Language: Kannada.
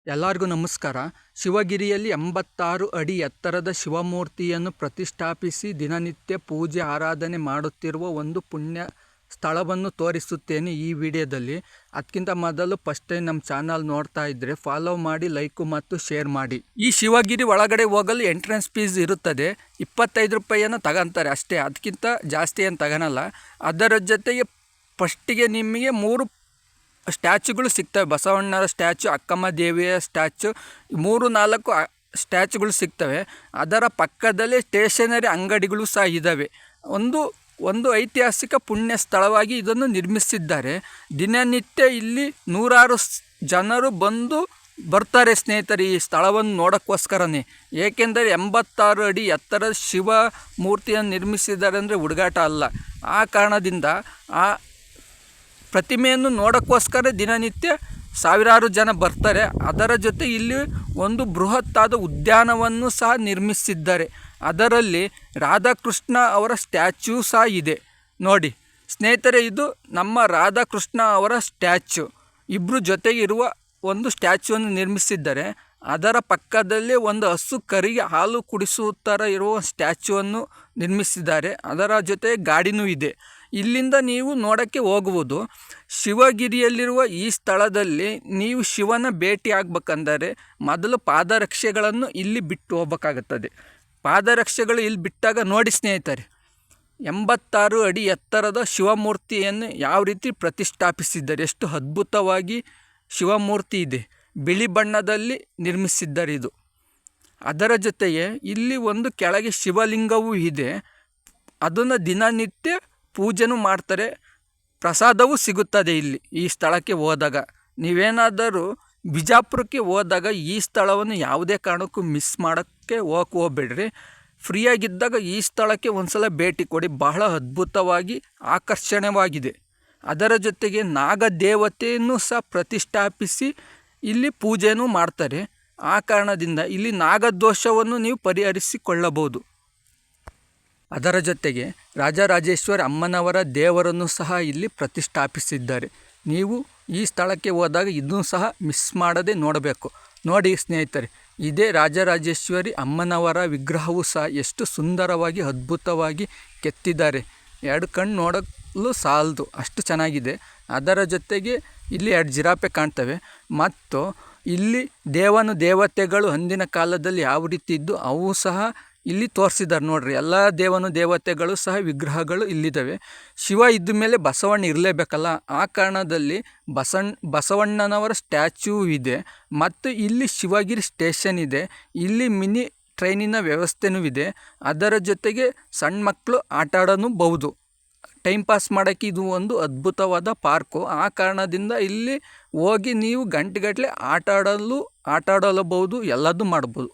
ಎಲ್ಲರಿಗೂ ನಮಸ್ಕಾರ. ಶಿವಗಿರಿಯಲ್ಲಿ 86 ಅಡಿ ಎತ್ತರದ ಶಿವಮೂರ್ತಿಯನ್ನು ಪ್ರತಿಷ್ಠಾಪಿಸಿ ದಿನನಿತ್ಯ ಪೂಜೆ ಆರಾಧನೆ ಮಾಡುತ್ತಿರುವ ಒಂದು ಪುಣ್ಯ ಸ್ಥಳವನ್ನು ತೋರಿಸುತ್ತೇನೆ ಈ ವಿಡಿಯೋದಲ್ಲಿ. ಅದಕ್ಕಿಂತ ಮೊದಲು ಫಸ್ಟ್ ಟೈಮ್ ನಮ್ಮ ಚಾನಲ್ ನೋಡ್ತಾ ಇದ್ದರೆ ಫಾಲೋ ಮಾಡಿ, ಲೈಕು ಮತ್ತು ಶೇರ್ ಮಾಡಿ. ಈ ಶಿವಗಿರಿ ಒಳಗಡೆ ಹೋಗಲು ಎಂಟ್ರೆನ್ಸ್ ಫೀಸ್ ಇರುತ್ತದೆ. 25 ರೂಪಾಯಿಯನ್ನು ತಗೊಂತಾರೆ ಅಷ್ಟೇ, ಅದಕ್ಕಿಂತ ಜಾಸ್ತಿ ಏನು ತಗೊಳಲ್ಲ. ಅದರ ಜೊತೆಗೆ ಫಸ್ಟಿಗೆ ನಿಮಗೆ 3 ಸ್ಟ್ಯಾಚುಗಳು ಸಿಗ್ತವೆ. ಬಸವಣ್ಣರ ಸ್ಟ್ಯಾಚು, ಅಕ್ಕಮ್ಮ ದೇವಿಯ ಸ್ಟ್ಯಾಚು, 3-4 ಸ್ಟ್ಯಾಚುಗಳು ಸಿಗ್ತವೆ. ಅದರ ಪಕ್ಕದಲ್ಲೇ ಸ್ಟೇಷನರಿ ಅಂಗಡಿಗಳು ಸಹ ಇದ್ದಾವೆ. ಒಂದು ಐತಿಹಾಸಿಕ ಪುಣ್ಯ ಸ್ಥಳವಾಗಿ ಇದನ್ನು ನಿರ್ಮಿಸಿದ್ದಾರೆ. ದಿನನಿತ್ಯ ಇಲ್ಲಿ ನೂರಾರು ಜನರು ಬರ್ತಾರೆ ಸ್ನೇಹಿತರೆ ಈ ಸ್ಥಳವನ್ನು ನೋಡೋಕ್ಕೋಸ್ಕರನೇ. ಏಕೆಂದರೆ 86 ಅಡಿ ಎತ್ತರದ ಶಿವ ಮೂರ್ತಿಯನ್ನು ನಿರ್ಮಿಸಿದ್ದಾರೆ ಅಂದರೆ ಹುಡುಗಾಟ ಅಲ್ಲ. ಆ ಕಾರಣದಿಂದ ಆ ಪ್ರತಿಮೆಯನ್ನು ನೋಡೋಕ್ಕೋಸ್ಕರ ದಿನನಿತ್ಯ ಸಾವಿರಾರು ಜನ ಬರ್ತಾರೆ. ಅದರ ಜೊತೆ ಇಲ್ಲಿ ಒಂದು ಬೃಹತ್ತಾದ ಉದ್ಯಾನವನ್ನು ಸಹ ನಿರ್ಮಿಸಿದ್ದಾರೆ. ಅದರಲ್ಲಿ ರಾಧಾಕೃಷ್ಣ ಅವರ ಸ್ಟ್ಯಾಚ್ಯೂ ಸಹ ಇದೆ ನೋಡಿ ಸ್ನೇಹಿತರೆ. ಇದು ನಮ್ಮ ರಾಧಾಕೃಷ್ಣ ಅವರ ಸ್ಟ್ಯಾಚ್ಯು. ಇಬ್ಬರು ಜೊತೆಗಿರುವ ಒಂದು ಸ್ಟ್ಯಾಚ್ಯೂವನ್ನು ನಿರ್ಮಿಸಿದ್ದಾರೆ. ಅದರ ಪಕ್ಕದಲ್ಲೇ ಒಂದು ಹಸು ಕರಿಗೆ ಹಾಲು ಕುಡಿಸುತ್ತರ ಇರುವ ಸ್ಟ್ಯಾಚ್ಯೂವನ್ನು ನಿರ್ಮಿಸಿದ್ದಾರೆ. ಅದರ ಜೊತೆ ಗಾಡಿನೂ ಇದೆ. ಇಲ್ಲಿಂದ ನೀವು ನೋಡೋಕ್ಕೆ ಹೋಗುವುದು. ಶಿವಗಿರಿಯಲ್ಲಿರುವ ಈ ಸ್ಥಳದಲ್ಲಿ ನೀವು ಶಿವನ ಭೇಟಿ ಆಗಬೇಕಂದರೆ ಮೊದಲು ಪಾದರಕ್ಷೆಗಳನ್ನು ಇಲ್ಲಿ ಬಿಟ್ಟು ಹೋಗಬೇಕಾಗುತ್ತದೆ. ಪಾದರಕ್ಷೆಗಳು ಇಲ್ಲಿ ಬಿಟ್ಟಾಗ ನೋಡಿ ಸ್ನೇಹಿತರೆ, 86 ಅಡಿ ಎತ್ತರದ ಶಿವಮೂರ್ತಿಯನ್ನು ಯಾವ ರೀತಿ ಪ್ರತಿಷ್ಠಾಪಿಸಿದ್ದಾರೆ. ಎಷ್ಟು ಅದ್ಭುತವಾಗಿ ಶಿವಮೂರ್ತಿ ಇದೆ. ಬಿಳಿ ಬಣ್ಣದಲ್ಲಿ ನಿರ್ಮಿಸಿದ್ದಾರೆ ಇದು. ಅದರ ಜೊತೆಗೆ ಇಲ್ಲಿ ಒಂದು ಕೆಳಗೆ ಶಿವಲಿಂಗವೂ ಇದೆ. ಅದನ್ನು ದಿನನಿತ್ಯ ಪೂಜೆನೂ ಮಾಡ್ತಾರೆ. ಪ್ರಸಾದವೂ ಸಿಗುತ್ತದೆ ಇಲ್ಲಿ ಈ ಸ್ಥಳಕ್ಕೆ ಹೋದಾಗ. ನೀವೇನಾದರೂ ಬಿಜಾಪುರಕ್ಕೆ ಹೋದಾಗ ಈ ಸ್ಥಳವನ್ನು ಯಾವುದೇ ಕಾರಣಕ್ಕೂ ಮಿಸ್ ಮಾಡೋಕ್ಕೆ ಹೋಗಬೇಡ್ರಿ. ಫ್ರೀಯಾಗಿದ್ದಾಗ ಈ ಸ್ಥಳಕ್ಕೆ ಒಂದ್ಸಲ ಭೇಟಿ ಕೊಡಿ. ಬಹಳ ಅದ್ಭುತವಾಗಿ ಆಕರ್ಷಣೀಯವಾಗಿದೆ. ಅದರ ಜೊತೆಗೆ ನಾಗದೇವತೆಯನ್ನು ಸಹ ಪ್ರತಿಷ್ಠಾಪಿಸಿ ಇಲ್ಲಿ ಪೂಜೆನೂ ಮಾಡ್ತಾರೆ. ಆ ಕಾರಣದಿಂದ ಇಲ್ಲಿ ನಾಗದೋಷವನ್ನು ನೀವು ಪರಿಹರಿಸಿಕೊಳ್ಳಬಹುದು. ಅದರ ಜೊತೆಗೆ ರಾಜರಾಜೇಶ್ವರಿ ಅಮ್ಮನವರ ದೇವರನ್ನು ಸಹ ಇಲ್ಲಿ ಪ್ರತಿಷ್ಠಾಪಿಸಿದ್ದಾರೆ. ನೀವು ಈ ಸ್ಥಳಕ್ಕೆ ಹೋದಾಗ ಇದನ್ನು ಸಹ ಮಿಸ್ ಮಾಡದೆ ನೋಡಬೇಕು. ನೋಡಿ ಸ್ನೇಹಿತರೆ, ಇದೇ ರಾಜರಾಜೇಶ್ವರಿ ಅಮ್ಮನವರ ವಿಗ್ರಹವೂ ಸಹ ಎಷ್ಟು ಸುಂದರವಾಗಿ ಅದ್ಭುತವಾಗಿ ಕೆತ್ತಿದ್ದಾರೆ. 2 ಕಣ್ಣು ನೋಡಲು ಸಾಲದು, ಅಷ್ಟು ಚೆನ್ನಾಗಿದೆ. ಅದರ ಜೊತೆಗೆ ಇಲ್ಲಿ 2 ಜಿರಾಫೆ ಕಾಣ್ತವೆ. ಮತ್ತು ಇಲ್ಲಿ ದೇವತೆಗಳು ಅಂದಿನ ಕಾಲದಲ್ಲಿ ಯಾವ ರೀತಿ ಇದ್ದು ಅವು ಸಹ ಇಲ್ಲಿ ತೋರಿಸಿದ್ದಾರೆ ನೋಡ್ರಿ. ಎಲ್ಲ ದೇವತೆಗಳು ಸಹ ವಿಗ್ರಹಗಳು ಇಲ್ಲಿದ್ದಾವೆ. ಶಿವ ಇದ್ದ ಮೇಲೆ ಬಸವಣ್ಣ ಇರಲೇಬೇಕಲ್ಲ. ಆ ಕಾರಣದಲ್ಲಿ ಬಸವಣ್ಣನವರ ಸ್ಟ್ಯಾಚ್ಯೂ ಇದೆ. ಮತ್ತು ಇಲ್ಲಿ ಶಿವಗಿರಿ ಸ್ಟೇಷನ್ ಇದೆ. ಇಲ್ಲಿ ಮಿನಿ ಟ್ರೈನಿನ ವ್ಯವಸ್ಥೆನೂ ಇದೆ. ಅದರ ಜೊತೆಗೆ ಸಣ್ಣ ಮಕ್ಕಳು ಆಟ ಆಡಬಹುದು. ಟೈಮ್ ಪಾಸ್ ಮಾಡೋಕ್ಕೆ ಇದು ಒಂದು ಅದ್ಭುತವಾದ ಪಾರ್ಕು. ಆ ಕಾರಣದಿಂದ ಇಲ್ಲಿ ಹೋಗಿ ನೀವು ಗಂಟೆಗಟ್ಟಲೆ ಆಟ ಆಡಲಬಹುದು, ಎಲ್ಲದೂ ಮಾಡ್ಬೋದು.